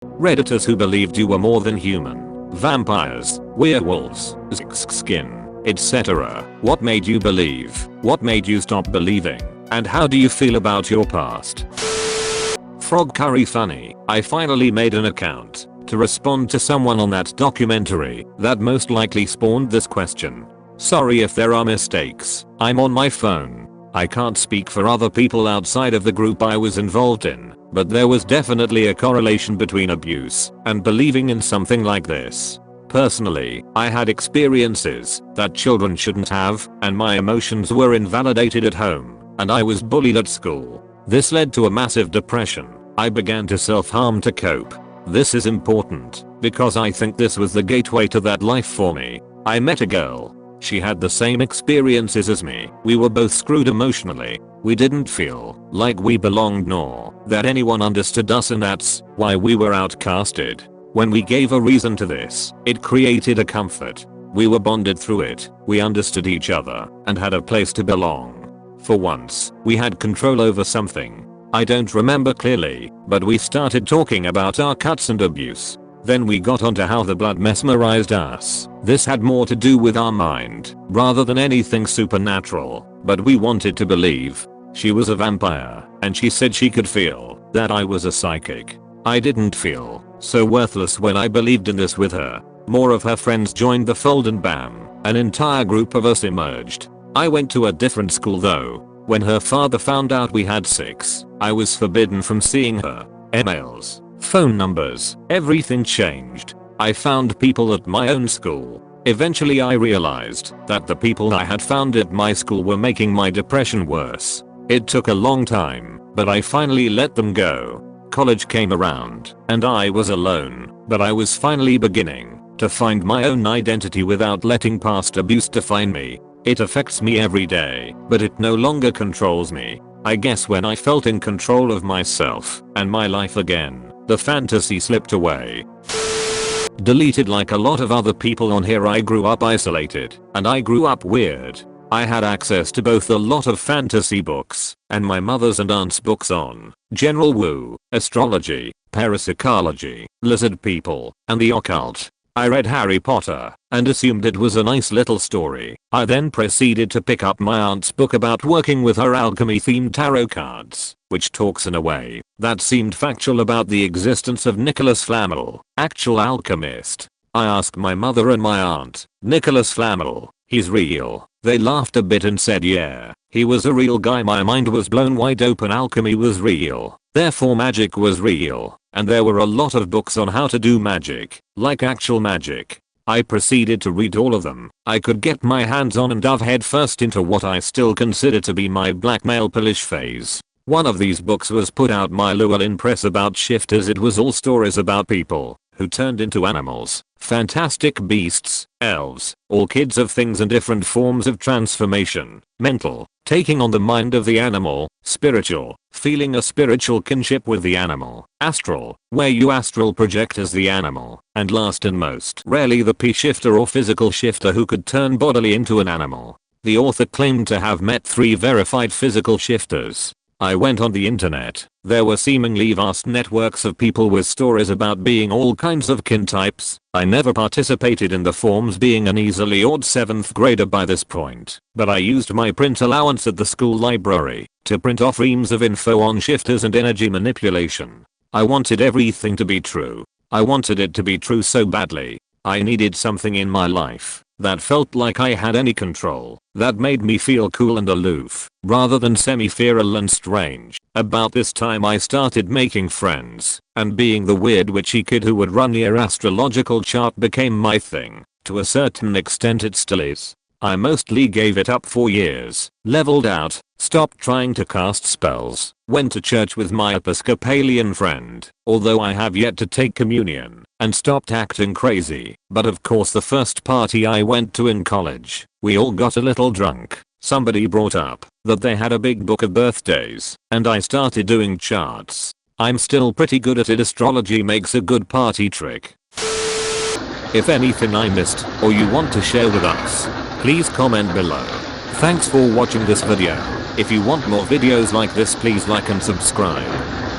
Redditors who believed you were more than human. Vampires, werewolves, xxxkin, etc. What made you believe? What made you stop believing? And how do you feel about your past? Frog curry funny. I finally made an account to respond to someone on that documentary that most likely spawned this question. Sorry if there are mistakes. I'm on my phone. I can't speak for other people outside of the group I was involved in, but there was definitely a correlation between abuse and believing in something like this. Personally, I had experiences that children shouldn't have, and my emotions were invalidated at home, and I was bullied at school. This led to a massive depression. I began to self-harm to cope. This is important because I think this was the gateway to that life for me. I met a girl. She had the same experiences as me. We were both screwed emotionally. We didn't feel like we belonged nor that anyone understood us, and that's why we were outcasted. When we gave a reason to this, it created a comfort. We were bonded through it. We understood each other and had a place to belong. For once, we had control over something. I don't remember clearly, but we started talking about our cuts and abuse. Then we got onto how the blood mesmerized us. This had more to do with our mind rather than anything supernatural, but we wanted to believe. She was a vampire, and she said she could feel that I was a psychic. I didn't feel so worthless when I believed in this with her. More of her friends joined the fold and bam, an entire group of us emerged. I went to a different school though. When her father found out we had 6, I was forbidden from seeing her. Emails, phone numbers, everything changed. I found people at my own school. Eventually I realized that the people I had found at my school were making my depression worse. It took a long time, but I finally let them go. College came around, and I was alone, but I was finally beginning to find my own identity without letting past abuse define me. It affects me every day, but it no longer controls me. I guess when I felt in control of myself and my life again, the fantasy slipped away. Deleted like a lot of other people on here. I grew up isolated, and I grew up weird. I had access to both a lot of fantasy books and my mother's and aunt's books on general woo, astrology, parapsychology, lizard people, and the occult. I read Harry Potter and assumed it was a nice little story. I then proceeded to pick up my aunt's book about working with her alchemy-themed tarot cards, which talks in a way that seemed factual about the existence of Nicholas Flamel, actual alchemist. I asked my mother and my aunt, Nicholas Flamel, he's real? They laughed a bit and said yeah, he was a real guy. My mind was blown wide open. Alchemy was real, therefore magic was real. And there were a lot of books on how to do magic, like actual magic. I proceeded to read all of them I could get my hands on and dove headfirst into what I still consider to be my blackmail polish phase. One of these books was put out my Llewellyn Press about shifters. It was all stories about people who turned into animals, fantastic beasts, elves, all kids of things and different forms of transformation, mental, taking on the mind of the animal, spiritual, feeling a spiritual kinship with the animal, astral, where you astral project as the animal, and last and most rarely the P-shifter or physical shifter who could turn bodily into an animal. The author claimed to have met 3 verified physical shifters. I went on the internet. There were seemingly vast networks of people with stories about being all kinds of kin types. I never participated in the forms, being an easily awed 7th grader by this point, but I used my print allowance at the school library to print off reams of info on shifters and energy manipulation. I wanted everything to be true. I wanted it to be true so badly. I needed something in my life that felt like I had any control, that made me feel cool and aloof, rather than semi-feral and strange. About this time I started making friends, and being the weird witchy kid who would run your astrological chart became my thing. To a certain extent it still is. I mostly gave it up for years, leveled out, stopped trying to cast spells, went to church with my Episcopalian friend, although I have yet to take communion, and stopped acting crazy. But of course the first party I went to in college, we all got a little drunk. Somebody brought up that they had a big book of birthdays, and I started doing charts. I'm still pretty good at it. Astrology makes a good party trick. If anything I missed or you want to share with us, please comment below. Thanks for watching this video. If you want more videos like this, please like and subscribe.